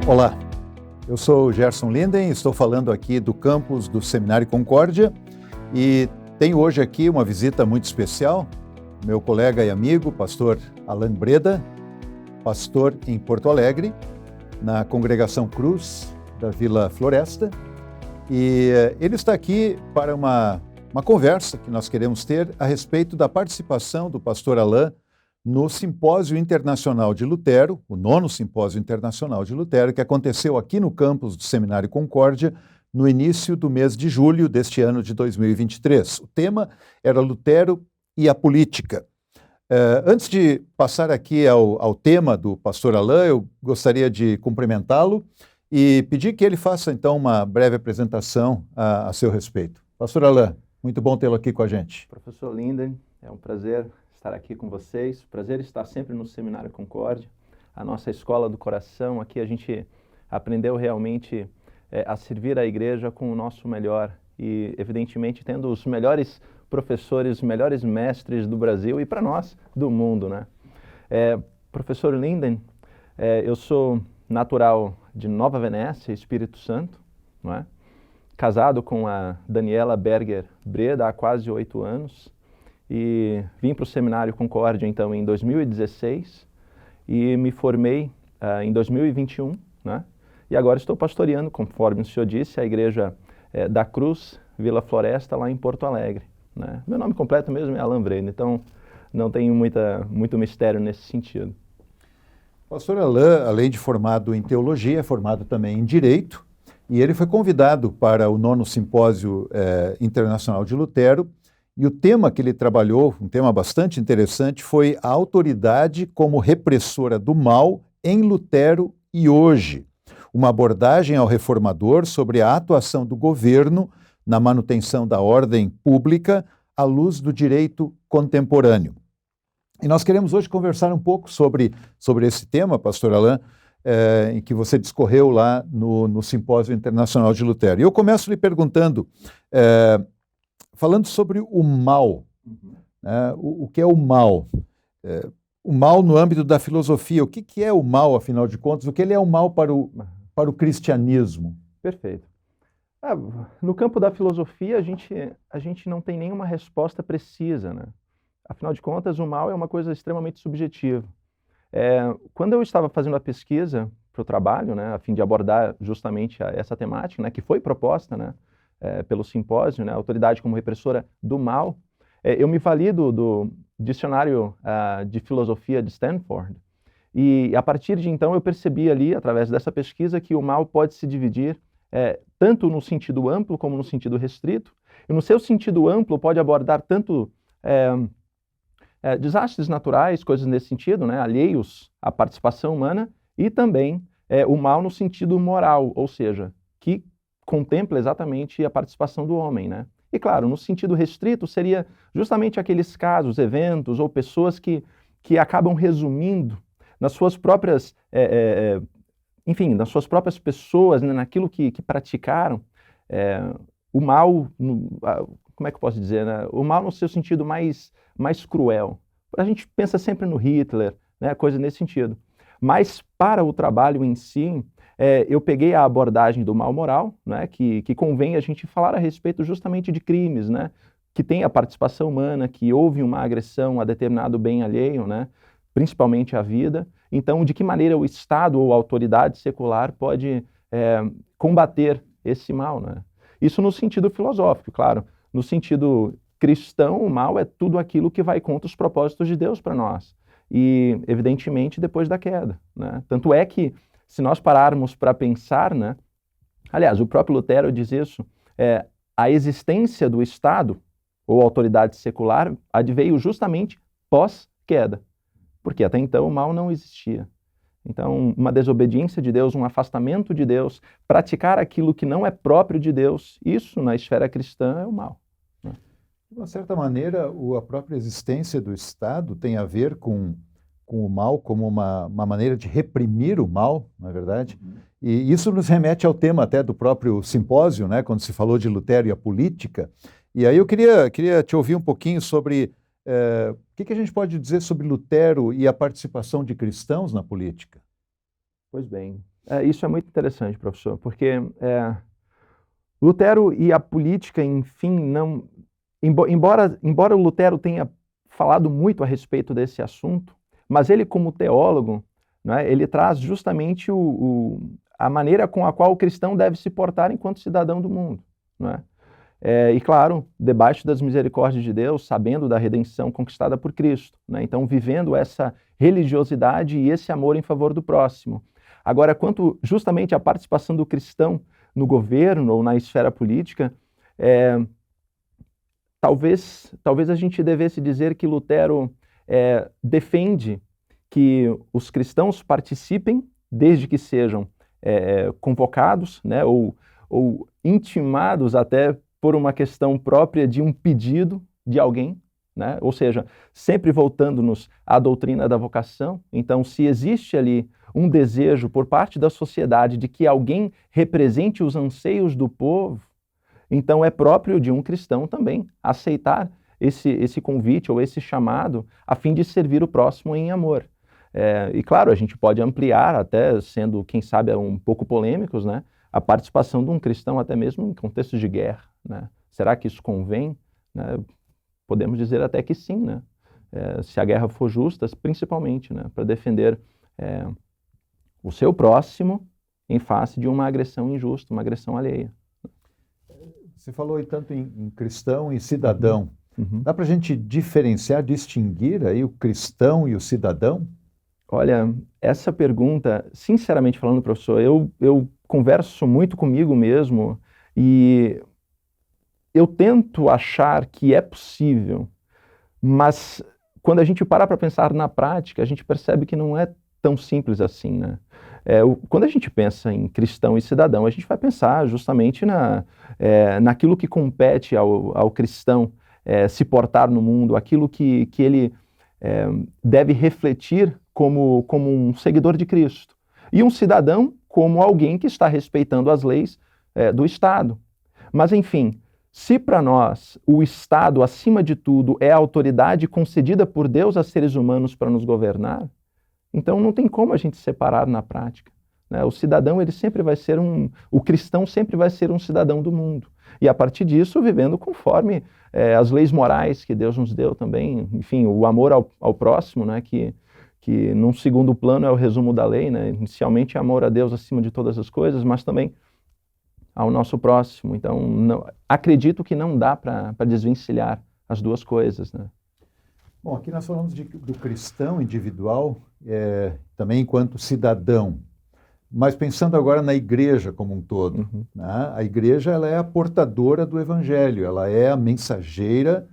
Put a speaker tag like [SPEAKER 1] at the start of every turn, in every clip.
[SPEAKER 1] Olá, eu sou Gerson Linden, estou falando aqui do campus do Seminário Concórdia e tenho hoje aqui uma visita muito especial, meu colega e amigo, pastor Alan Breda, pastor em Porto Alegre, na Congregação Cruz da Vila Floresta, e ele está aqui para uma conversa que nós queremos ter a respeito da participação do pastor Alan no Simpósio Internacional de Lutero, o 9º Simpósio Internacional de Lutero, que aconteceu aqui no campus do Seminário Concórdia, no início do mês de julho deste ano de 2023. O tema era Lutero e a política. Antes de passar aqui ao tema do pastor Alan, eu gostaria de cumprimentá-lo e pedir que ele faça, então, uma breve apresentação a seu respeito. Pastor Alan, muito bom tê-lo aqui com a gente.
[SPEAKER 2] Professor Linden, é um prazer estar aqui com vocês. Prazer estar sempre no Seminário Concórdia, a nossa escola do coração. Aqui a gente aprendeu realmente a servir a igreja com o nosso melhor e, evidentemente, tendo os melhores professores, os melhores mestres do Brasil e, para nós, do mundo, né? Professor Linden, eu sou natural de Nova Venécia, Espírito Santo, não é? Casado com a Daniela Berger Breda há quase 8 anos. E vim para o Seminário Concórdia, então, em 2016 e me formei em 2021, né? E agora estou pastoreando, conforme o senhor disse, a Igreja da Cruz, Vila Floresta, lá em Porto Alegre, né? Meu nome completo mesmo é Alan Breda, então não tem muito mistério nesse sentido.
[SPEAKER 1] Pastor Alan, além de formado em teologia, é formado também em direito, e ele foi convidado para o 9º Simpósio Internacional de Lutero. E o tema que ele trabalhou, um tema bastante interessante, foi a autoridade como repressora do mal em Lutero e hoje. Uma abordagem ao reformador sobre a atuação do governo na manutenção da ordem pública à luz do direito contemporâneo. E nós queremos hoje conversar um pouco sobre esse tema, pastor Alan, em que você discorreu lá no Simpósio Internacional de Lutero. E eu começo lhe perguntando, falando sobre o mal, né? O que é o mal? O mal no âmbito da filosofia, o que é o mal, afinal de contas? O que ele é o mal para o cristianismo?
[SPEAKER 2] Perfeito. No campo da filosofia, a gente não tem nenhuma resposta precisa, né? Afinal de contas, o mal é uma coisa extremamente subjetiva. Quando eu estava fazendo a pesquisa para o trabalho, né, a fim de abordar justamente essa temática, né, que foi proposta, né, pelo simpósio, né, autoridade como repressora do mal, eu me vali do dicionário de filosofia de Stanford, e a partir de então eu percebi ali, através dessa pesquisa, que o mal pode se dividir tanto no sentido amplo como no sentido restrito, e no seu sentido amplo pode abordar tanto desastres naturais, coisas nesse sentido, né, alheios à participação humana, e também o mal no sentido moral, ou seja, que contempla exatamente a participação do homem, né? E claro, no sentido restrito seria justamente aqueles casos, eventos ou pessoas que acabam resumindo nas suas próprias, enfim, nas suas próprias pessoas, né, naquilo que praticaram, o mal, como é que eu posso dizer, né? O mal no seu sentido mais cruel. A gente pensa sempre no Hitler, né, coisa nesse sentido. Mas para o trabalho em si, eu peguei a abordagem do mal moral, né, que convém a gente falar a respeito justamente de crimes, né, que tem a participação humana, que houve uma agressão a determinado bem alheio, né, principalmente a vida. Então, de que maneira o Estado ou a autoridade secular pode combater esse mal, né? Isso no sentido filosófico, claro. No sentido cristão, o mal é tudo aquilo que vai contra os propósitos de Deus para nós. E, evidentemente, depois da queda, né? Tanto é que, se nós pararmos para pensar, né? Aliás, o próprio Lutero diz isso, a existência do Estado ou autoridade secular adveio justamente pós-queda, porque até então o mal não existia. Então, uma desobediência de Deus, um afastamento de Deus, praticar aquilo que não é próprio de Deus, isso na esfera cristã é o mal.
[SPEAKER 1] De uma certa maneira, a própria existência do Estado tem a ver com o mal como uma maneira de reprimir o mal, não é verdade? Uhum. E isso nos remete ao tema até do próprio simpósio, né, quando se falou de Lutero e a política. E aí eu queria te ouvir um pouquinho sobre o que a gente pode dizer sobre Lutero e a participação de cristãos na política.
[SPEAKER 2] Pois bem, isso é muito interessante, professor, porque Lutero e a política, enfim, não... Embora o Lutero tenha falado muito a respeito desse assunto, mas ele, como teólogo, né, ele traz justamente a maneira com a qual o cristão deve se portar enquanto cidadão do mundo. Né? E claro, debaixo das misericórdias de Deus, sabendo da redenção conquistada por Cristo. Né? Então, vivendo essa religiosidade e esse amor em favor do próximo. Agora, quanto justamente à participação do cristão no governo ou na esfera política, talvez a gente devesse dizer que Lutero defende que os cristãos participem, desde que sejam convocados, né, ou intimados até por uma questão própria de um pedido de alguém, né? Ou seja, sempre voltando-nos à doutrina da vocação. Então, se existe ali um desejo por parte da sociedade de que alguém represente os anseios do povo, então é próprio de um cristão também aceitar esse convite ou esse chamado a fim de servir o próximo em amor. E claro, a gente pode ampliar, até sendo, quem sabe, um pouco polêmicos, né, a participação de um cristão até mesmo em contextos de guerra. Né? Será que isso convém? Né? Podemos dizer até que sim, né? Se a guerra for justa, principalmente, né, para defender o seu próximo em face de uma agressão injusta, uma agressão alheia.
[SPEAKER 1] Você falou aí tanto em cristão e cidadão.
[SPEAKER 2] Uhum.
[SPEAKER 1] Dá para a gente diferenciar, distinguir aí o cristão e o cidadão?
[SPEAKER 2] Olha, essa pergunta, sinceramente falando, professor, eu converso muito comigo mesmo e eu tento achar que é possível, mas quando a gente para pensar na prática, a gente percebe que não é tão simples assim, né? Quando a gente pensa em cristão e cidadão, a gente vai pensar justamente naquilo que compete ao cristão se portar no mundo, aquilo que ele deve refletir como um seguidor de Cristo. E um cidadão como alguém que está respeitando as leis do Estado. Mas, enfim, se para nós o Estado, acima de tudo, é a autoridade concedida por Deus a seres humanos para nos governar, então não tem como a gente separar na prática. Né? O cidadão, ele sempre vai ser o cristão sempre vai ser um cidadão do mundo. E a partir disso, vivendo conforme as leis morais que Deus nos deu também, enfim, o amor ao próximo, né? que num segundo plano é o resumo da lei, né? Inicialmente é amor a Deus acima de todas as coisas, mas também ao nosso próximo. Então, acredito que não dá para desvencilhar as duas coisas, né?
[SPEAKER 1] Bom, aqui nós falamos do cristão individual, também enquanto cidadão, mas pensando agora na igreja como um todo.
[SPEAKER 2] Uhum.
[SPEAKER 1] Né? A igreja, ela é a portadora do evangelho, ela é a mensageira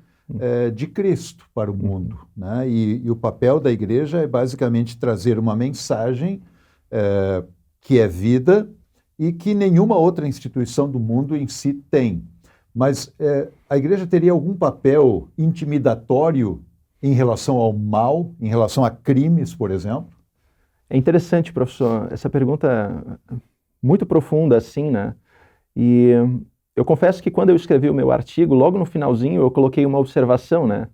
[SPEAKER 1] de Cristo para o mundo. Né? E o papel da igreja é basicamente trazer uma mensagem que é vida e que nenhuma outra instituição do mundo em si tem. Mas a igreja teria algum papel intimidatório em relação ao mal, em relação a crimes, por exemplo?
[SPEAKER 2] É interessante, professor, essa pergunta muito profunda, assim, né? E eu confesso que quando eu escrevi o meu artigo, logo no finalzinho eu coloquei uma observação, né?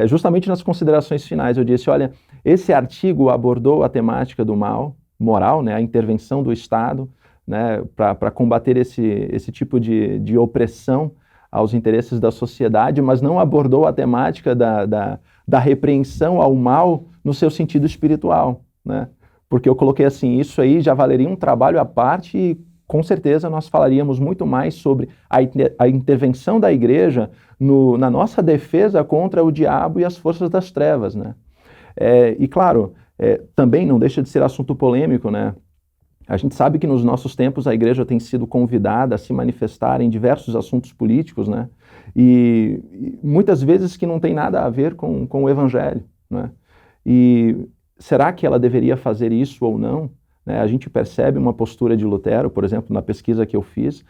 [SPEAKER 2] Justamente nas considerações finais eu disse, olha, esse artigo abordou a temática do mal moral, né? A intervenção do Estado, né? Para combater esse tipo de opressão aos interesses da sociedade, mas não abordou a temática da repreensão ao mal no seu sentido espiritual, né? Porque eu coloquei assim, isso aí já valeria um trabalho à parte e com certeza nós falaríamos muito mais sobre a intervenção da igreja na nossa defesa contra o diabo e as forças das trevas, né? E claro, também não deixa de ser assunto polêmico, né? A gente sabe que nos nossos tempos a igreja tem sido convidada a se manifestar em diversos assuntos políticos, né? E muitas vezes que não tem nada a ver com o evangelho, né? E será que ela deveria fazer isso ou não? A gente percebe uma postura de Lutero, por exemplo, na pesquisa que eu fiz,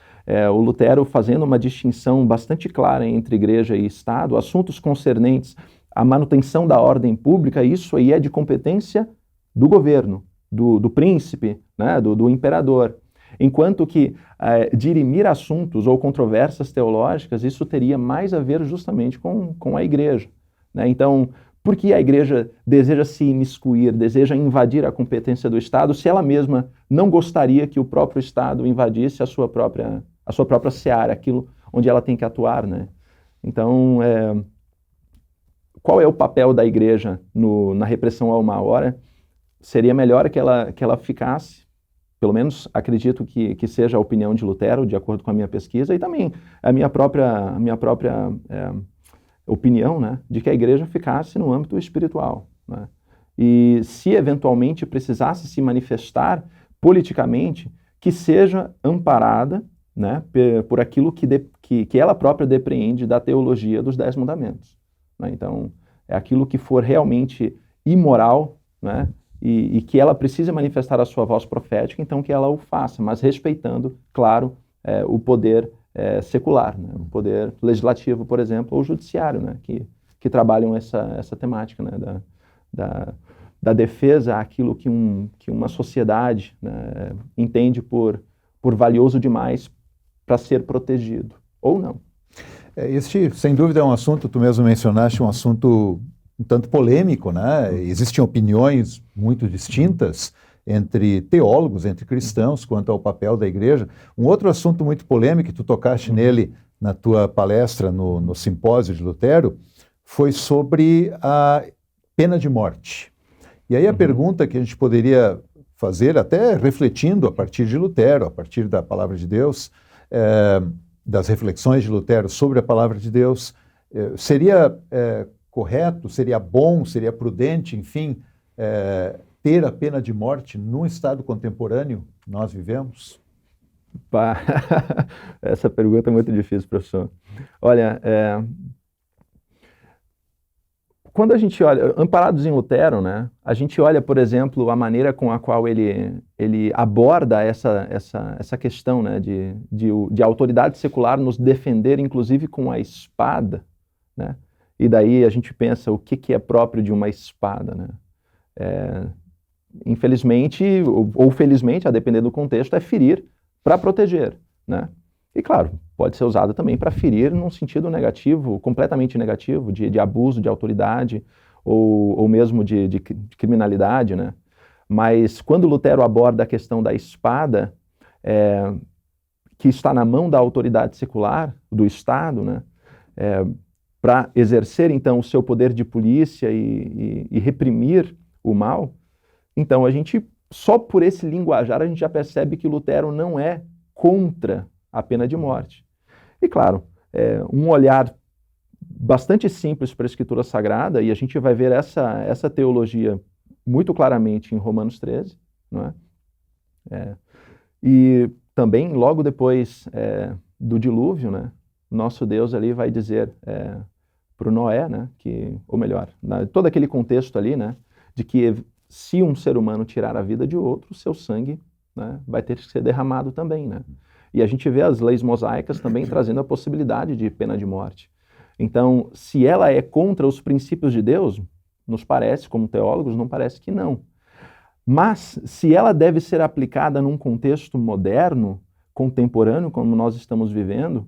[SPEAKER 2] o Lutero fazendo uma distinção bastante clara entre igreja e Estado, assuntos concernentes à manutenção da ordem pública, isso aí é de competência do governo, do príncipe, né, do imperador. Enquanto que dirimir assuntos ou controvérsias teológicas, isso teria mais a ver justamente com a igreja. Né? Então, Por que a igreja deseja se imiscuir, deseja invadir a competência do Estado, se ela mesma não gostaria que o próprio Estado invadisse a sua própria seara, aquilo onde ela tem que atuar, né? Então, qual é o papel da igreja na repressão ao mal? Ora, seria melhor que ela ficasse, pelo menos acredito que seja a opinião de Lutero, de acordo com a minha pesquisa, e também a minha própria opinião, né, de que a igreja ficasse no âmbito espiritual, né? E se eventualmente precisasse se manifestar politicamente, que seja amparada, né, por aquilo que ela própria depreende da teologia dos 10 mandamentos, né? Então, é aquilo que for realmente imoral, né, e que ela precise manifestar a sua voz profética, então que ela o faça, mas respeitando, claro, o poder secular, né? O poder legislativo, por exemplo, ou judiciário, né? que trabalham essa temática, né? da defesa àquilo que uma sociedade, né, entende por valioso demais para ser protegido, ou não.
[SPEAKER 1] Este, sem dúvida, é um assunto, tu mesmo mencionaste, um assunto um tanto polêmico, né? Existem opiniões muito distintas entre teólogos, entre cristãos, quanto ao papel da igreja. Um outro assunto muito polêmico, que tu tocaste nele na tua palestra no simpósio de Lutero, foi sobre a pena de morte. E aí a pergunta que a gente poderia fazer, até refletindo a partir de Lutero, a partir da palavra de Deus, das reflexões de Lutero sobre a palavra de Deus, seria correto, seria bom, seria prudente, enfim, ter a pena de morte num estado contemporâneo que nós vivemos?
[SPEAKER 2] Essa pergunta é muito difícil, professor. Olha, quando a gente olha, amparados em Lutero, né, a gente olha, por exemplo, a maneira com a qual ele aborda essa questão, né, de autoridade secular nos defender, inclusive com a espada, né? E daí a gente pensa o que é próprio de uma espada, né? Infelizmente, ou felizmente, a depender do contexto, é ferir para proteger, né? E claro, pode ser usado também para ferir num sentido negativo, completamente negativo, de abuso de autoridade ou mesmo de criminalidade, né? Mas quando Lutero aborda a questão da espada, que está na mão da autoridade secular, do Estado, né? Para exercer então o seu poder de polícia e reprimir o mal, então a gente, só por esse linguajar, a gente já percebe que Lutero não é contra a pena de morte. E claro, um olhar bastante simples para a Escritura Sagrada, e a gente vai ver essa teologia muito claramente em Romanos 13, não é? E também, logo depois do dilúvio, né, nosso Deus ali vai dizer para o Noé, né, ou melhor, todo aquele contexto ali, né, de que se um ser humano tirar a vida de outro, seu sangue, né, vai ter que ser derramado também, né? E a gente vê as leis mosaicas também trazendo a possibilidade de pena de morte. Então, se ela é contra os princípios de Deus, nos parece, como teólogos, não parece que não. Mas, se ela deve ser aplicada num contexto moderno, contemporâneo, como nós estamos vivendo,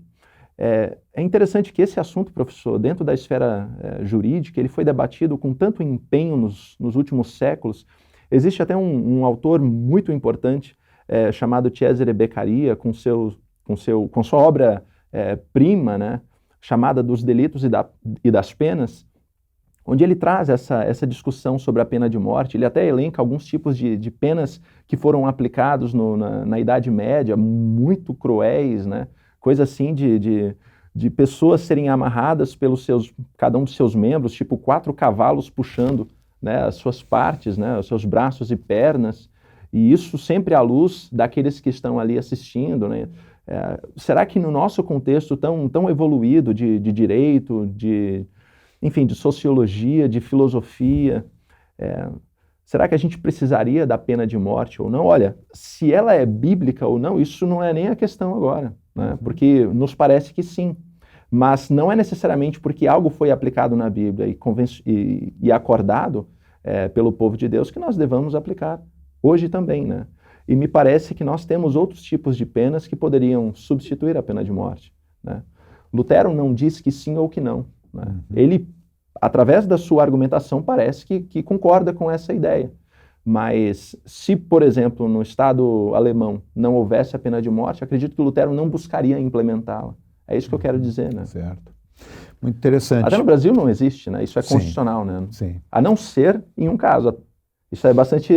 [SPEAKER 2] é interessante que esse assunto, professor, dentro da esfera jurídica, ele foi debatido com tanto empenho nos últimos séculos. Existe até um autor muito importante, chamado Cesare Beccaria, com sua obra prima, né, chamada Dos Delitos e das Penas, onde ele traz essa discussão sobre a pena de morte. Ele até elenca alguns tipos de penas que foram aplicados na Idade Média, muito cruéis, né? Coisa assim de pessoas serem amarradas cada um dos seus membros, tipo 4 cavalos puxando, né, as suas partes, né, os seus braços e pernas, e isso sempre à luz daqueles que estão ali assistindo, né? Será que no nosso contexto tão evoluído de direito, enfim, de sociologia, de filosofia, será que a gente precisaria da pena de morte ou não? Olha, se ela é bíblica ou não, isso não é nem a questão agora, né? Porque nos parece que sim, mas não é necessariamente porque algo foi aplicado na Bíblia e acordado pelo povo de Deus que nós devamos aplicar hoje também, né? E me parece que nós temos outros tipos de penas que poderiam substituir a pena de morte, né? Lutero não diz que sim ou que não, né? Ele através da sua argumentação, parece que concorda com essa ideia. Mas se, por exemplo, no Estado alemão não houvesse a pena de morte, acredito que Lutero não buscaria implementá-la. É isso que eu quero dizer, né?
[SPEAKER 1] Certo. Muito interessante.
[SPEAKER 2] Até no Brasil não existe, né? Isso é constitucional, né?
[SPEAKER 1] Sim.
[SPEAKER 2] A não ser em um caso. Isso é bastante...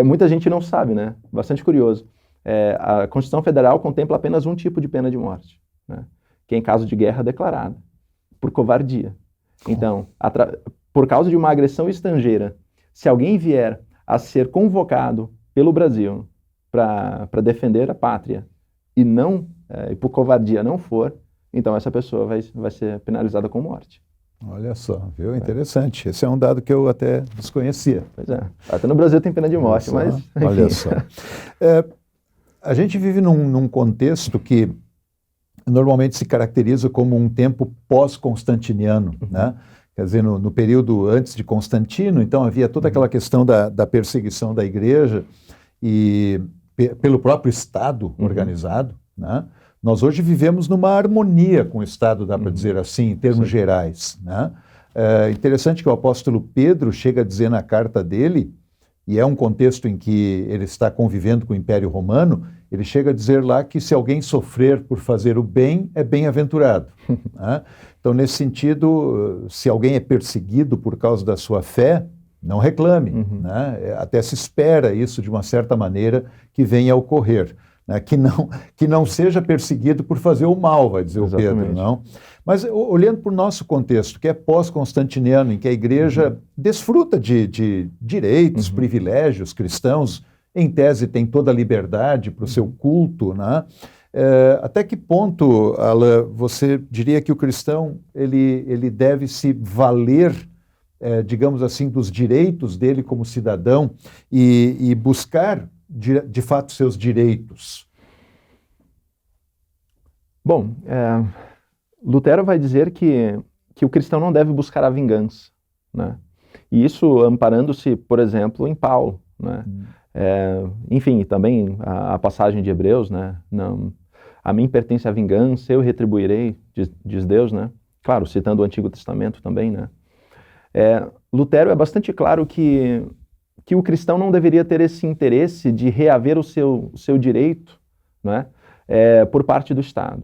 [SPEAKER 2] muita gente não sabe, né? Bastante curioso. A Constituição Federal contempla apenas um tipo de pena de morte, né? Que é em caso de guerra declarada, por covardia. Então, por causa de uma agressão estrangeira, se alguém vier a ser convocado pelo Brasil para defender a pátria e por covardia não for, então essa pessoa vai ser penalizada com morte.
[SPEAKER 1] Olha só, viu? Interessante. Esse é um dado que eu até desconhecia.
[SPEAKER 2] Pois é. Até no Brasil tem pena de morte, mas... Enfim.
[SPEAKER 1] Olha só. A gente vive num contexto que normalmente se caracteriza como um tempo pós-constantiniano, né? Quer dizer, no período antes de Constantino, então havia toda aquela questão da perseguição da igreja e pelo próprio Estado organizado, né? Nós hoje vivemos numa harmonia com o Estado, dá para dizer assim, em termos gerais, né? É interessante que o apóstolo Pedro chega a dizer na carta dele, e é um contexto em que ele está convivendo com o Império Romano, ele chega a dizer lá que se alguém sofrer por fazer o bem, é bem-aventurado, né? Então, nesse sentido, se alguém é perseguido por causa da sua fé, não reclame, né? Até se espera isso, de uma certa maneira, que venha a ocorrer, né? Que não seja perseguido por fazer o mal, vai dizer Exatamente. O Pedro, não? Mas olhando para o nosso contexto, que é pós-constantiniano, em que a igreja desfruta de direitos, privilégios cristãos, em tese tem toda a liberdade para o seu culto, né? Até que ponto, Alain, você diria que o cristão ele deve se valer, digamos assim, dos direitos dele como cidadão e buscar, de fato, seus direitos?
[SPEAKER 2] Bom, Lutero vai dizer que o cristão não deve buscar a vingança, né? E isso amparando-se, por exemplo, em Paulo, né? Enfim, também a passagem de Hebreus, né? Não, a mim pertence a vingança, eu retribuirei, diz Deus, né? Claro, citando o Antigo Testamento também, né? Lutero é bastante claro que o cristão não deveria ter esse interesse de reaver o seu direito, né? Por parte do Estado.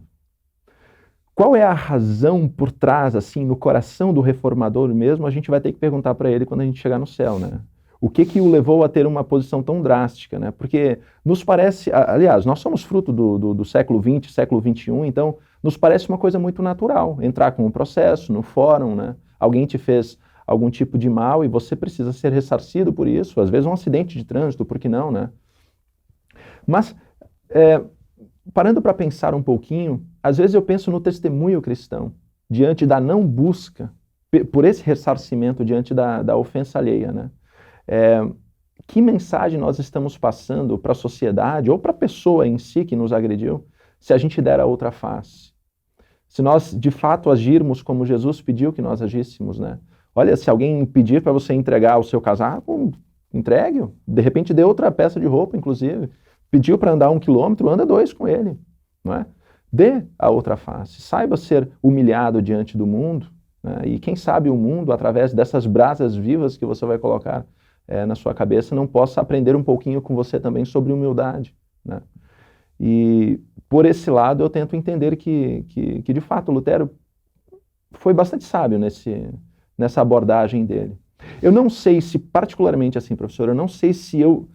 [SPEAKER 2] Qual é a razão por trás, assim, no coração do reformador mesmo? A gente vai ter que perguntar para ele quando a gente chegar no céu, né? O que o levou a ter uma posição tão drástica, né? Porque nos parece, aliás, nós somos fruto do século XX, século XXI, então nos parece uma coisa muito natural entrar com um processo no fórum, né? Alguém te fez algum tipo de mal e você precisa ser ressarcido por isso, às vezes um acidente de trânsito, por que não, né? Mas, parando para pensar um pouquinho, às vezes eu penso no testemunho cristão, diante da não busca, por esse ressarcimento diante da ofensa alheia, né? Que mensagem nós estamos passando para a sociedade ou para a pessoa em si que nos agrediu, se a gente der a outra face? Se nós, de fato, agirmos como Jesus pediu que nós agíssemos, né? Olha, se alguém pedir para você entregar o seu casaco, entregue-o. De repente dê outra peça de roupa, inclusive. Pediu para andar 1 quilômetro, anda 2 com ele, não é? Dê a outra face. Saiba ser humilhado diante do mundo, né? E quem sabe o mundo, através dessas brasas vivas que você vai colocar na sua cabeça, não possa aprender um pouquinho com você também sobre humildade, né? E por esse lado eu tento entender que de fato Lutero foi bastante sábio nessa abordagem dele. Eu não sei se, particularmente assim, professor, eu não sei se eu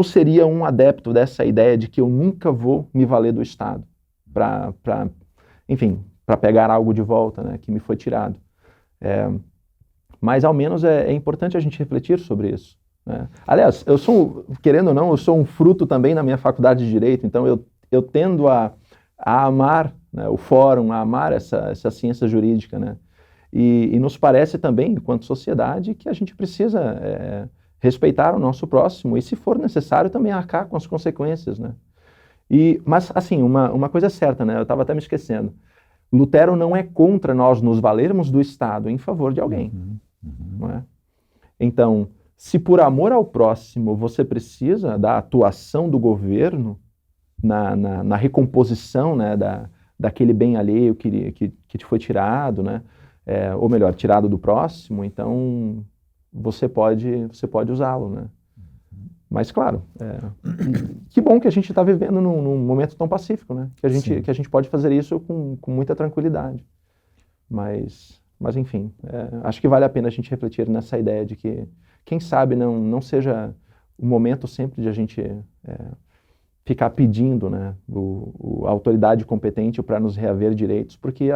[SPEAKER 2] seria um adepto dessa ideia de que eu nunca vou me valer do Estado para pegar algo de volta, né, que me foi tirado. Mas ao menos é importante a gente refletir sobre isso, né? Aliás, querendo ou não, eu sou um fruto também na minha faculdade de Direito, então eu tendo a amar, né, o fórum, a amar essa ciência jurídica, né? E nos parece também, enquanto sociedade, que a gente precisa respeitar o nosso próximo e, se for necessário, também arcar com as consequências, né? Mas, assim, uma coisa é certa, né? Eu estava até me esquecendo. Lutero não é contra nós nos valermos do Estado em favor de alguém, não é? Então, se por amor ao próximo você precisa da atuação do governo na recomposição, né, daquele bem alheio que te foi tirado, né? ou melhor, tirado do próximo, então você pode usá-lo, né? Mas, claro, que bom que a gente está vivendo num momento tão pacífico, né? Que a gente pode fazer isso com muita tranquilidade. Mas enfim, acho que vale a pena a gente refletir nessa ideia de que, quem sabe, não seja o momento sempre de a gente ficar pedindo, né, a autoridade competente para nos reaver direitos, porque,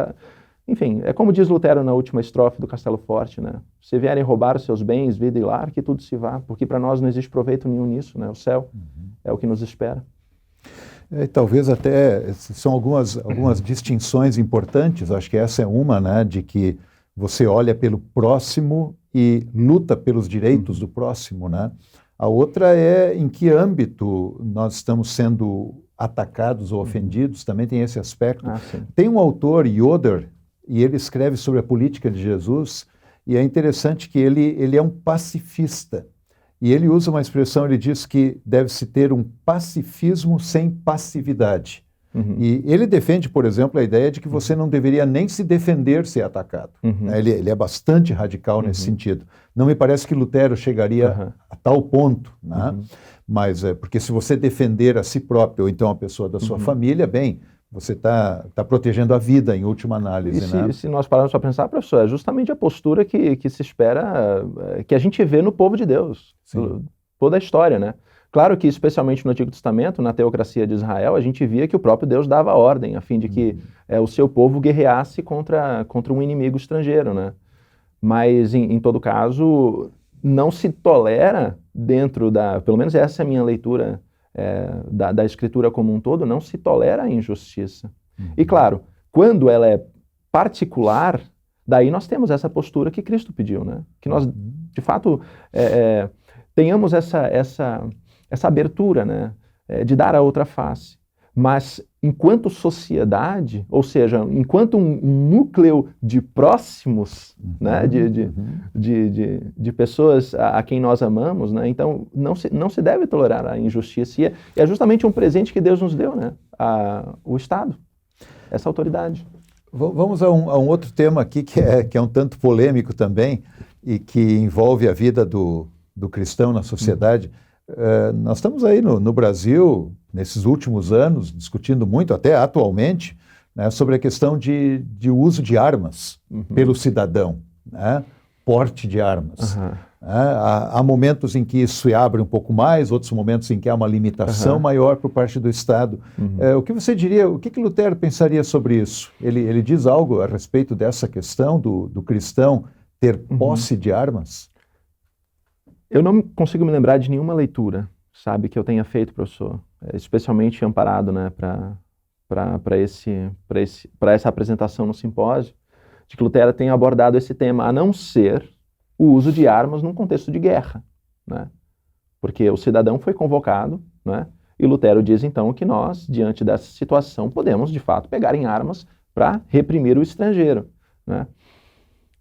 [SPEAKER 2] enfim, é como diz Lutero na última estrofe do Castelo Forte, né? Se vierem roubar os seus bens, vida e lar, que tudo se vá, porque para nós não existe proveito nenhum nisso, né? O céu é o que nos espera.
[SPEAKER 1] Talvez até são algumas distinções importantes, acho que essa é uma, né, de que você olha pelo próximo e luta pelos direitos do próximo, né? A outra é em que âmbito nós estamos sendo atacados ou ofendidos, também tem esse aspecto. Tem um autor, Yoder, e ele escreve sobre a política de Jesus, e é interessante que ele é um pacifista. E ele usa uma expressão, ele diz que deve-se ter um pacifismo sem passividade. E ele defende, por exemplo, a ideia de que você não deveria nem se defender se atacado. Ele é bastante radical nesse sentido. Não me parece que Lutero chegaria a tal ponto, né? Mas porque se você defender a si próprio ou então a pessoa da sua família, bem, você está protegendo a vida em última análise.
[SPEAKER 2] E se nós pararmos para pensar, professor, é justamente a postura que se espera, que a gente vê no povo de Deus, toda a história, né? Claro que, especialmente no Antigo Testamento, na teocracia de Israel, a gente via que o próprio Deus dava ordem, a fim de que o seu povo guerreasse contra um inimigo estrangeiro, né? Mas, em todo caso, não se tolera dentro pelo menos essa é a minha leitura da Escritura como um todo, não se tolera a injustiça. E, claro, quando ela é particular, daí nós temos essa postura que Cristo pediu, né? Que nós, de fato, tenhamos essa abertura, né, de dar a outra face. Mas, enquanto sociedade, ou seja, enquanto um núcleo de próximos, né, de pessoas a quem nós amamos, né, então não se deve tolerar a injustiça. E é justamente um presente que Deus nos deu, né, o Estado, essa autoridade.
[SPEAKER 1] Vamos a um outro tema aqui que é um tanto polêmico também e que envolve a vida do cristão na sociedade. Nós estamos aí no Brasil, nesses últimos anos, discutindo muito, até atualmente, né, sobre a questão de uso de armas pelo cidadão, né, porte de armas. Há momentos em que isso se abre um pouco mais, outros momentos em que há uma limitação maior por parte do Estado. O que você diria, o que Lutero pensaria sobre isso? Ele diz algo a respeito dessa questão do cristão ter posse de armas?
[SPEAKER 2] Eu não consigo me lembrar de nenhuma leitura, sabe, que eu tenha feito, professor, especialmente amparado, né, para essa apresentação no simpósio, de que Lutero tenha abordado esse tema, a não ser o uso de armas num contexto de guerra, né? Porque o cidadão foi convocado, né, e Lutero diz então que nós, diante dessa situação, podemos de fato pegar em armas para reprimir o estrangeiro, né?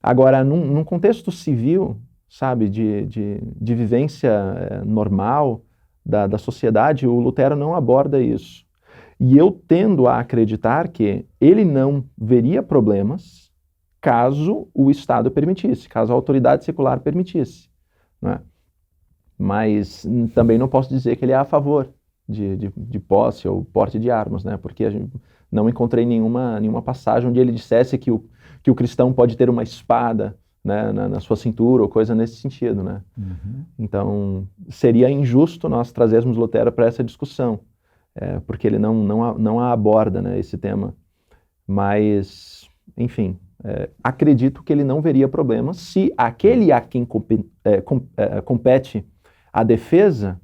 [SPEAKER 2] Agora, num contexto civil, sabe, de vivência normal da sociedade, o Lutero não aborda isso. E eu tendo a acreditar que ele não veria problemas caso o Estado permitisse, caso a autoridade secular permitisse, né? Mas também não posso dizer que ele é a favor de posse ou porte de armas, né? Porque não encontrei nenhuma passagem onde ele dissesse que o cristão pode ter uma espada, né, na sua cintura ou coisa nesse sentido, né? Então, seria injusto nós trazermos Lutero para essa discussão, porque ele não aborda, né, esse tema. Mas, enfim, acredito que ele não veria problemas se aquele a quem compete a defesa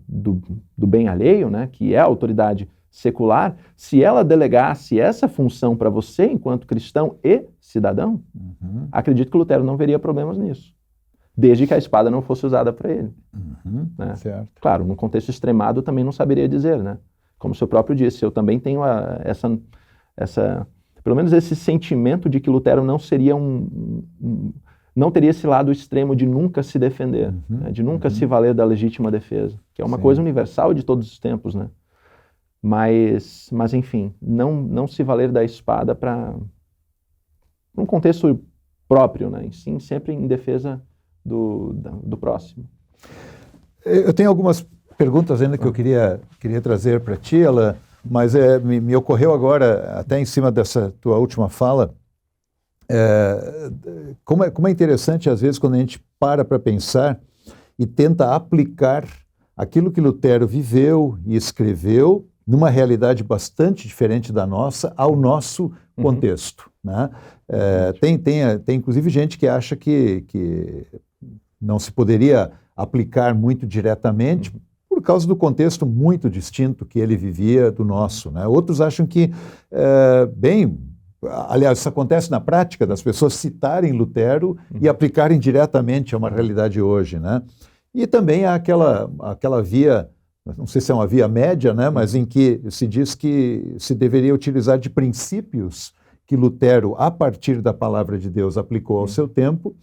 [SPEAKER 2] do bem alheio, né, que é a autoridade secular, se ela delegasse essa função para você enquanto cristão e cidadão, acredito que Lutero não veria problemas nisso, desde que a espada não fosse usada para ele. Né?
[SPEAKER 1] Certo.
[SPEAKER 2] Claro, no contexto extremado eu também não saberia dizer, né? Como o senhor próprio disse, eu também tenho pelo menos esse sentimento de que Lutero não seria não teria esse lado extremo de nunca se defender, né? De nunca se valer da legítima defesa, que é uma coisa universal de todos os tempos, né? Mas enfim, não se valer da espada num contexto próprio, né? E sim, sempre em defesa do próximo.
[SPEAKER 1] Eu tenho algumas perguntas ainda que eu queria trazer para ti, Alain, mas me ocorreu agora, até em cima dessa tua última fala, como é interessante, às vezes, quando a gente para pensar e tenta aplicar aquilo que Lutero viveu e escreveu numa realidade bastante diferente da nossa, ao nosso contexto. Né? Tem inclusive gente que acha que não se poderia aplicar muito diretamente por causa do contexto muito distinto que ele vivia do nosso. Né? Outros acham que, aliás, isso acontece na prática, das pessoas citarem Lutero e aplicarem diretamente a uma realidade hoje. Né? E também há aquela via, não sei se é uma via média, né, mas em que se diz que se deveria utilizar de princípios que Lutero, a partir da palavra de Deus, aplicou ao seu tempo,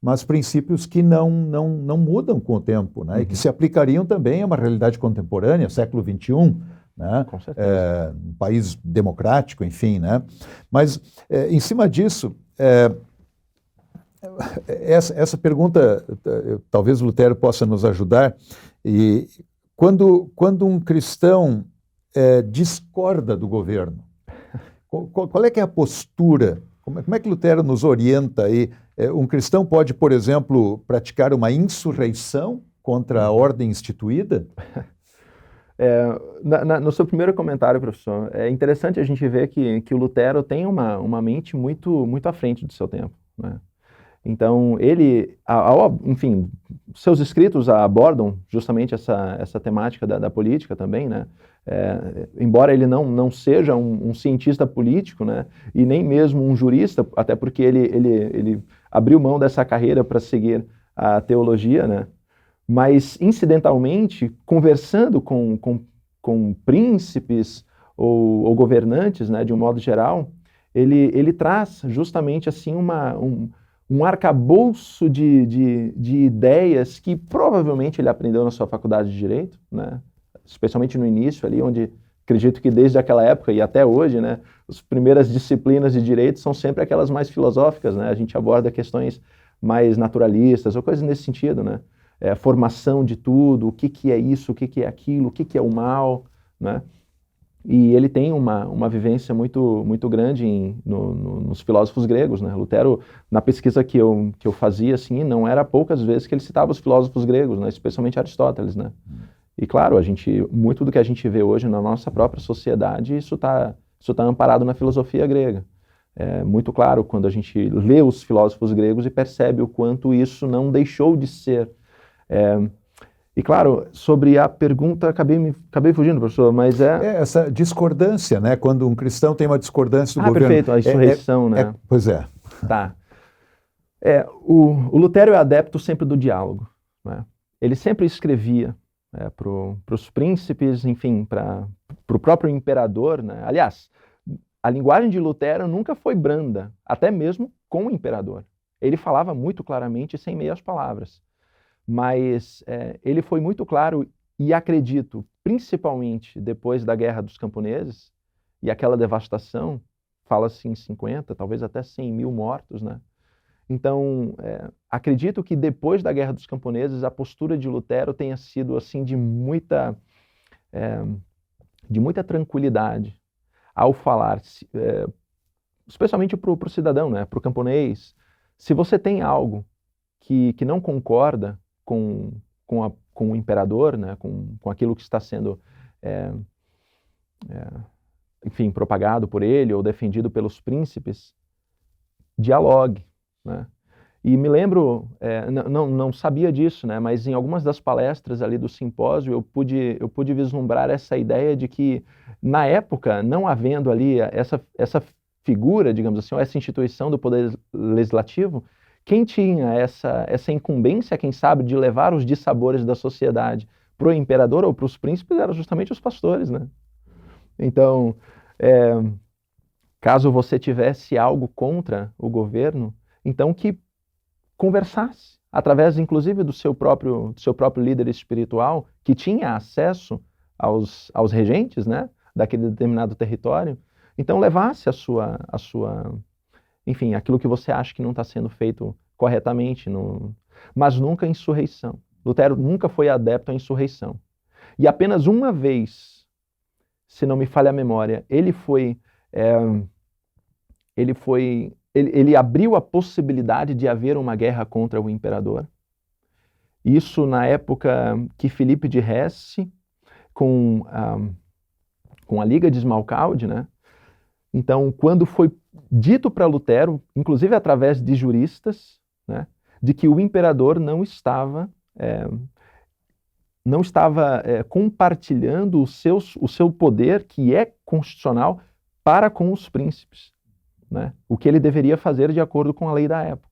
[SPEAKER 1] mas princípios que não mudam com o tempo, né, e que se aplicariam também a uma realidade contemporânea, século XXI, né,
[SPEAKER 2] Com certeza.
[SPEAKER 1] Um país democrático, enfim. Né, mas, em cima disso, essa pergunta, talvez Lutero possa nos ajudar. E quando um cristão discorda do governo, qual é que é a postura? Como é que Lutero nos orienta aí? Um cristão pode, por exemplo, praticar uma insurreição contra a ordem instituída?
[SPEAKER 2] No seu primeiro comentário, professor, é interessante a gente ver que o Lutero tem uma mente muito, muito à frente do seu tempo, né? Então, ele, enfim, seus escritos abordam justamente essa temática da política também, né? Embora ele não seja um cientista político, né? E nem mesmo um jurista, até porque ele abriu mão dessa carreira para seguir a teologia, né? Mas, incidentalmente, conversando com príncipes ou governantes, né, de um modo geral, ele traz justamente assim um arcabouço de ideias que provavelmente ele aprendeu na sua faculdade de Direito, né? Especialmente no início ali, onde acredito que desde aquela época e até hoje, né, as primeiras disciplinas de Direito são sempre aquelas mais filosóficas, né? A gente aborda questões mais naturalistas ou coisas nesse sentido, né? A formação de tudo, o que é isso, o que é aquilo, o que é o mal, né? E ele tem uma vivência muito, muito grande nos filósofos gregos, né? Lutero, na pesquisa que eu fazia, assim, não era poucas vezes que ele citava os filósofos gregos, né? Especialmente Aristóteles, né? E claro, muito do que a gente vê hoje na nossa própria sociedade, isso tá amparado na filosofia grega. É muito claro quando a gente lê os filósofos gregos e percebe o quanto isso não deixou de ser. E claro, sobre a pergunta, acabei fugindo, professor, mas
[SPEAKER 1] essa discordância, né? Quando um cristão tem uma discordância do governo.
[SPEAKER 2] Perfeito, a insurreição, né?
[SPEAKER 1] Pois é.
[SPEAKER 2] Tá. O Lutero é adepto sempre do diálogo, né? Ele sempre escrevia para os príncipes, enfim, para o próprio imperador, né? Aliás, a linguagem de Lutero nunca foi branda, até mesmo com o imperador. Ele falava muito claramente, sem meias palavras. Mas ele foi muito claro e acredito, principalmente depois da Guerra dos Camponeses e aquela devastação, fala-se em 50, talvez até 100 mil mortos, né? Então, acredito que depois da Guerra dos Camponeses a postura de Lutero tenha sido assim de muita tranquilidade ao falar, especialmente para o cidadão, né? Para o camponês. Se você tem algo que não concorda com o imperador, né, com aquilo que está sendo, enfim, propagado por ele ou defendido pelos príncipes, dialogue, né? E me lembro, não sabia disso, né, mas em algumas das palestras ali do simpósio eu pude vislumbrar essa ideia de que, na época, não havendo ali essa figura, digamos assim, ou essa instituição do poder legislativo, quem tinha essa incumbência, quem sabe, de levar os dissabores da sociedade para o imperador ou para os príncipes eram justamente os pastores, né? Então, caso você tivesse algo contra o governo, então que conversasse, através, inclusive, do seu próprio líder espiritual, que tinha acesso aos regentes, né, daquele determinado território, então levasse a sua enfim, aquilo que você acha que não está sendo feito corretamente, mas nunca insurreição. Lutero nunca foi adepto à insurreição. E apenas uma vez, se não me falha a memória, ele abriu a possibilidade de haver uma guerra contra o imperador. Isso na época que Filipe de Hesse, com a Liga de Smalcalde, né? Então, quando foi dito para Lutero, inclusive através de juristas, né, de que o imperador não estava compartilhando o seu poder, que é constitucional, para com os príncipes, né? O que ele deveria fazer de acordo com a lei da época.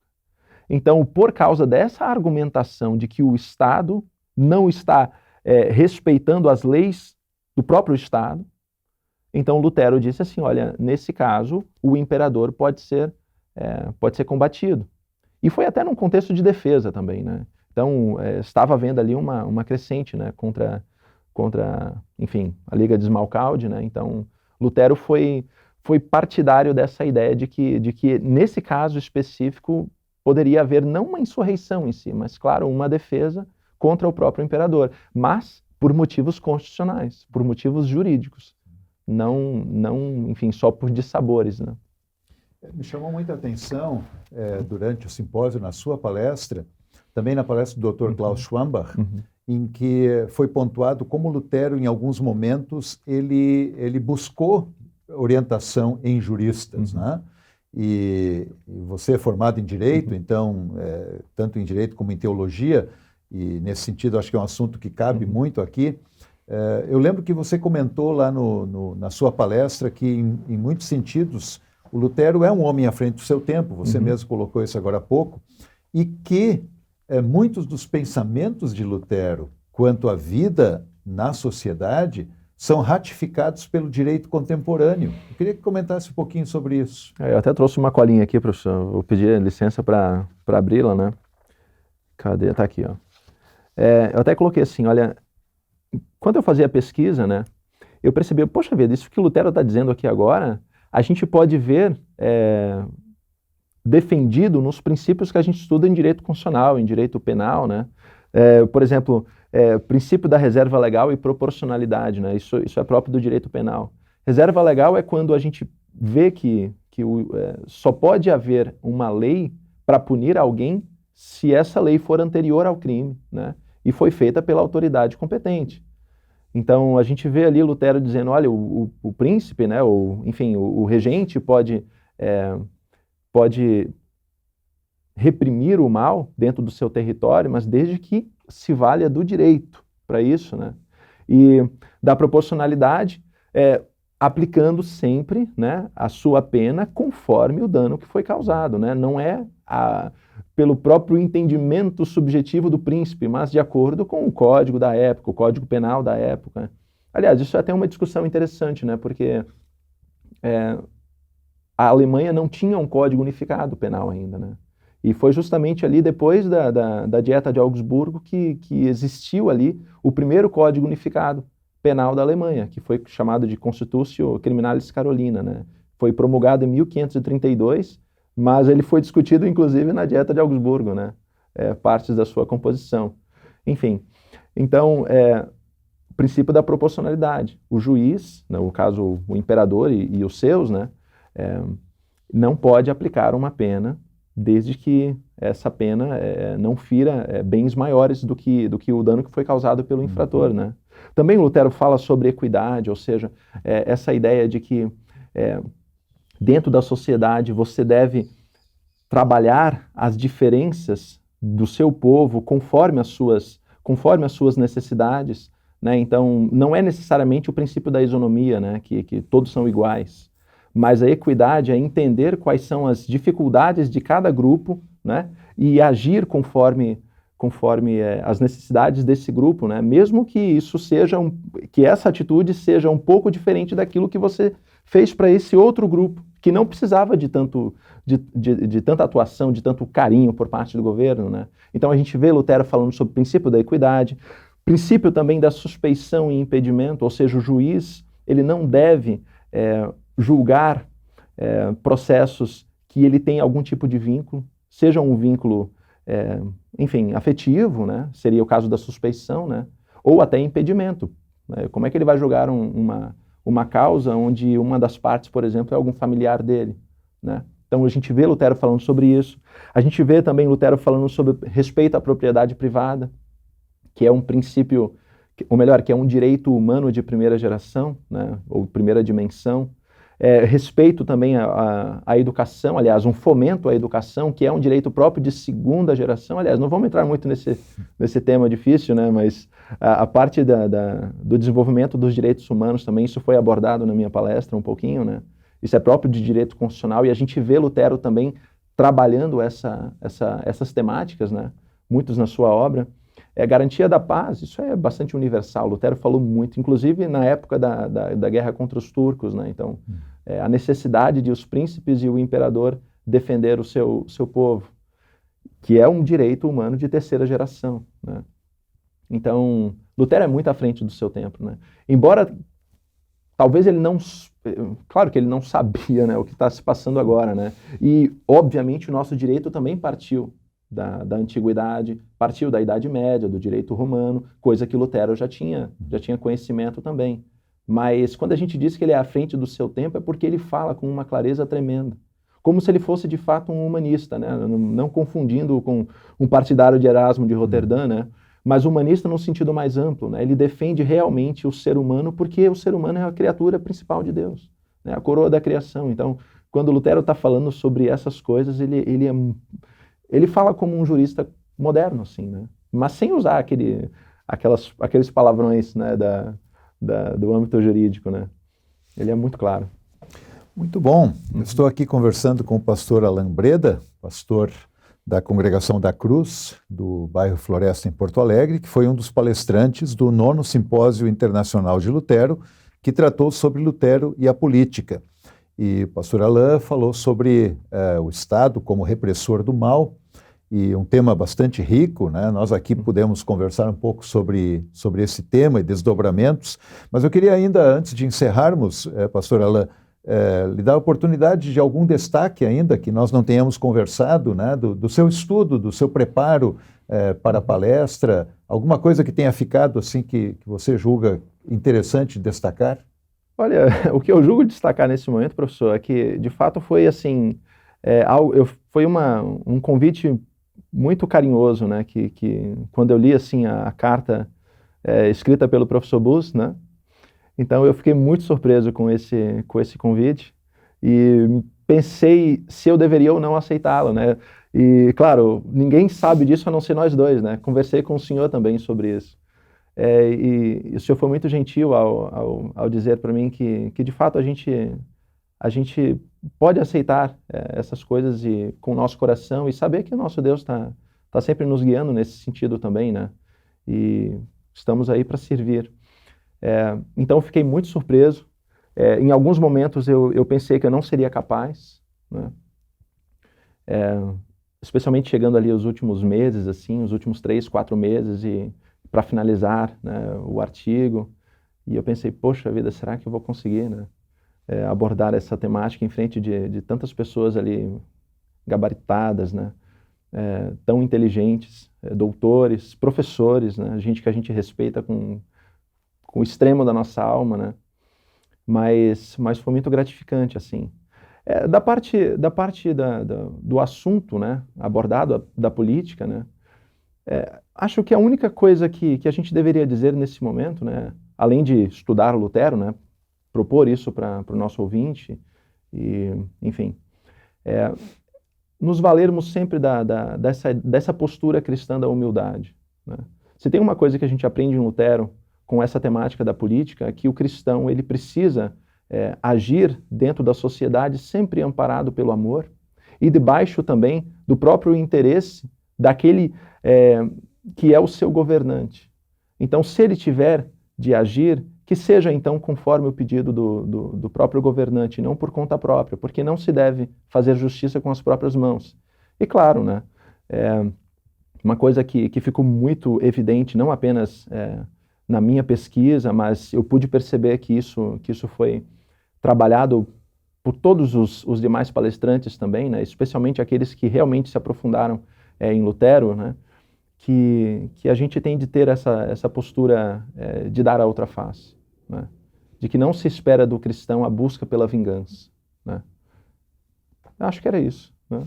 [SPEAKER 2] Então, por causa dessa argumentação de que o Estado não está respeitando as leis do próprio Estado, então Lutero disse assim, olha, nesse caso, o imperador pode ser combatido. E foi até num contexto de defesa também, né? Então, estava havendo ali uma crescente, né, contra, enfim, a Liga de Smalcalde, né? Então, Lutero foi partidário dessa ideia de que nesse caso específico poderia haver não uma insurreição em si, mas, claro, uma defesa contra o próprio imperador, mas por motivos constitucionais, por motivos jurídicos, não, enfim, só por dissabores, né?
[SPEAKER 1] Me chamou muita atenção, durante o simpósio, na sua palestra, também na palestra do Dr. Klaus Schwambach, em que foi pontuado como Lutero, em alguns momentos, ele buscou orientação em juristas, né? E você é formado em Direito, então, tanto em Direito como em Teologia, e nesse sentido acho que é um assunto que cabe muito aqui. Eu lembro que você comentou lá na sua palestra que, em muitos sentidos, o Lutero é um homem à frente do seu tempo, você mesmo colocou isso agora há pouco, e que muitos dos pensamentos de Lutero quanto à vida na sociedade são ratificados pelo direito contemporâneo. Eu queria que comentasse um pouquinho sobre isso.
[SPEAKER 2] Eu até trouxe uma colinha aqui, professor. Vou pedir licença para abri-la, né? Cadê? Está aqui, ó. Eu até coloquei assim, olha, quando eu fazia a pesquisa, né, eu percebi, poxa vida, isso que Lutero está dizendo aqui agora, a gente pode ver defendido nos princípios que a gente estuda em direito constitucional, em direito penal, né? Por exemplo, princípio da reserva legal e proporcionalidade, né? Isso é próprio do direito penal. Reserva legal é quando a gente vê que só pode haver uma lei para punir alguém se essa lei for anterior ao crime, né? E foi feita pela autoridade competente. Então, a gente vê ali Lutero dizendo, olha, o príncipe, né, enfim, o regente pode reprimir o mal dentro do seu território, mas desde que se valha do direito para isso, né? E da proporcionalidade, aplicando sempre, né, a sua pena conforme o dano que foi causado, né? Não é pelo próprio entendimento subjetivo do príncipe, mas de acordo com o código da época, o código penal da época. Aliás, isso é até uma discussão interessante, né? Porque a Alemanha não tinha um código unificado penal ainda, né? E foi justamente ali depois da Dieta de Augsburgo que existiu ali o primeiro código unificado penal da Alemanha, que foi chamado de Constitutio Criminalis Carolina, né? Foi promulgado em 1532, mas ele foi discutido inclusive na Dieta de Augsburgo, né? Partes da sua composição. Enfim, então, o princípio da proporcionalidade. O juiz, no caso o imperador e os seus, né, não pode aplicar uma pena desde que essa pena não fira bens maiores do que o dano que foi causado pelo infrator, né? Também Lutero fala sobre equidade, ou seja, essa ideia de que dentro da sociedade você deve trabalhar as diferenças do seu povo conforme as suas necessidades, né? Então, não é necessariamente o princípio da isonomia, né? Que todos são iguais, mas a equidade é entender quais são as dificuldades de cada grupo, né? E agir conforme as necessidades desse grupo, né? Mesmo que isso que essa atitude seja um pouco diferente daquilo que você fez para esse outro grupo, que não precisava de tanta atuação, de tanto carinho por parte do governo, né? Então a gente vê Lutero falando sobre o princípio da equidade, princípio também da suspeição e impedimento, ou seja, o juiz ele não deve julgar processos que ele tem algum tipo de vínculo, seja um vínculo, enfim, afetivo, né? Seria o caso da suspeição, né? Ou até impedimento. Né? Como é que ele vai julgar uma causa onde uma das partes, por exemplo, é algum familiar dele, né? Então a gente vê Lutero falando sobre isso. A gente vê também Lutero falando sobre respeito à propriedade privada, que é um princípio, ou melhor, que é um direito humano de primeira geração, né? Ou primeira dimensão. Respeito também à educação, aliás, um fomento à educação, que é um direito próprio de segunda geração. Aliás, não vamos entrar muito nesse tema difícil, né? Mas a parte do desenvolvimento dos direitos humanos também, isso foi abordado na minha palestra um pouquinho, né? Isso é próprio de direito constitucional, e a gente vê Lutero também trabalhando essas temáticas, né? Muitos na sua obra. Garantia da paz, isso é bastante universal. Lutero falou muito, inclusive na época da guerra contra os turcos, né? Então, a necessidade de os príncipes e o imperador defender o seu povo, que é um direito humano de terceira geração, né? Então, Lutero é muito à frente do seu tempo, né? Embora talvez ele não... Claro que ele não sabia, né, o que está se passando agora, né? E, obviamente, o nosso direito também partiu da antiguidade, partiu da Idade Média, do direito romano, coisa que Lutero já tinha conhecimento também. Mas quando a gente diz que ele é à frente do seu tempo, é porque ele fala com uma clareza tremenda, como se ele fosse de fato um humanista, né? Não confundindo com um partidário de Erasmo de Roterdã, né? Mas humanista no sentido mais amplo, né? Ele defende realmente o ser humano, porque o ser humano é a criatura principal de Deus, né? A coroa da criação. Então, quando Lutero está falando sobre essas coisas, ele fala como um jurista moderno, assim, né? Mas sem usar aqueles palavrões, né, do âmbito jurídico, né? Ele é muito claro.
[SPEAKER 1] Muito bom. Eu estou aqui conversando com o pastor Alain Breda, pastor da Congregação da Cruz, do bairro Floresta, em Porto Alegre, que foi um dos palestrantes do 9º Simpósio Internacional de Lutero, que tratou sobre Lutero e a política. E o pastor Alain falou sobre o Estado como repressor do mal, e um tema bastante rico, né? Nós aqui pudemos conversar um pouco sobre esse tema e desdobramentos, mas eu queria ainda, antes de encerrarmos, pastor Alain, lhe dar a oportunidade de algum destaque ainda que nós não tenhamos conversado, né? Do seu estudo, do seu preparo para a palestra, alguma coisa que tenha ficado assim que você julga interessante destacar?
[SPEAKER 2] Olha, o que eu julgo destacar nesse momento, professor, é que de fato foi assim, foi um convite muito carinhoso, né? Que quando eu li assim a carta escrita pelo professor Bus, né? Então eu fiquei muito surpreso com esse convite e pensei se eu deveria ou não aceitá-lo, né? E claro, ninguém sabe disso a não ser nós dois, né? Conversei com o senhor também sobre isso. E o senhor foi muito gentil ao dizer para mim que de fato a gente pode aceitar essas coisas com o nosso coração e saber que o nosso Deus está sempre nos guiando nesse sentido também, né? E estamos aí para servir. Então eu fiquei muito surpreso. Em alguns momentos eu pensei que eu não seria capaz, né? Especialmente chegando ali os últimos meses, assim, os últimos 3, 4 meses e para finalizar, né, o artigo. E eu pensei, poxa vida, será que eu vou conseguir, né, abordar essa temática em frente de tantas pessoas ali gabaritadas, né, tão inteligentes, doutores, professores, né, gente que a gente respeita com o extremo da nossa alma, né? Mas foi muito gratificante, assim. Da parte do assunto, né, abordado, da política, né, acho que a única coisa que a gente deveria dizer nesse momento, né, além de estudar Lutero, né, propor isso para o nosso ouvinte, e, enfim, nos valermos sempre dessa postura cristã da humildade, né? Se tem uma coisa que a gente aprende em Lutero, com essa temática da política, que o cristão ele precisa agir dentro da sociedade sempre amparado pelo amor e debaixo também do próprio interesse daquele que é o seu governante. Então, se ele tiver de agir, que seja então conforme o pedido do próprio governante, não por conta própria, porque não se deve fazer justiça com as próprias mãos. E claro, né, uma coisa que ficou muito evidente, não apenas na minha pesquisa, mas eu pude perceber que isso foi trabalhado por todos os demais palestrantes também, né, especialmente aqueles que realmente se aprofundaram em Lutero, né, que a gente tem de ter essa postura de dar a outra face, né, de que não se espera do cristão a busca pela vingança, né. Acho que era isso, né.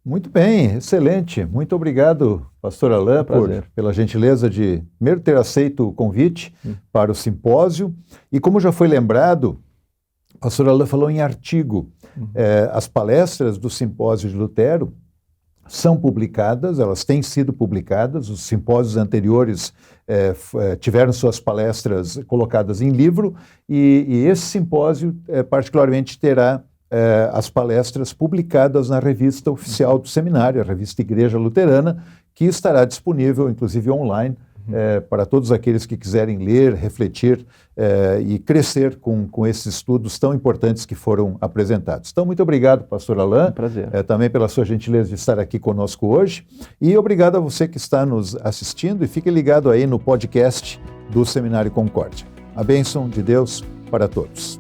[SPEAKER 1] Muito bem, excelente. Muito obrigado, pastor Alain, pela gentileza de primeiro ter aceito o convite para o simpósio. E como já foi lembrado, o pastor Alain falou em artigo. As palestras do simpósio de Lutero são publicadas, elas têm sido publicadas, os simpósios anteriores tiveram suas palestras colocadas em livro, e esse simpósio particularmente terá as palestras publicadas na revista oficial do seminário, a revista Igreja Luterana, que estará disponível, inclusive online, para todos aqueles que quiserem ler, refletir e crescer com esses estudos tão importantes que foram apresentados. Então, muito obrigado, pastor Alain.
[SPEAKER 2] Um prazer.
[SPEAKER 1] Também pela sua gentileza de estar aqui conosco hoje. E obrigado a você que está nos assistindo, e fique ligado aí no podcast do Seminário Concórdia. A bênção de Deus para todos.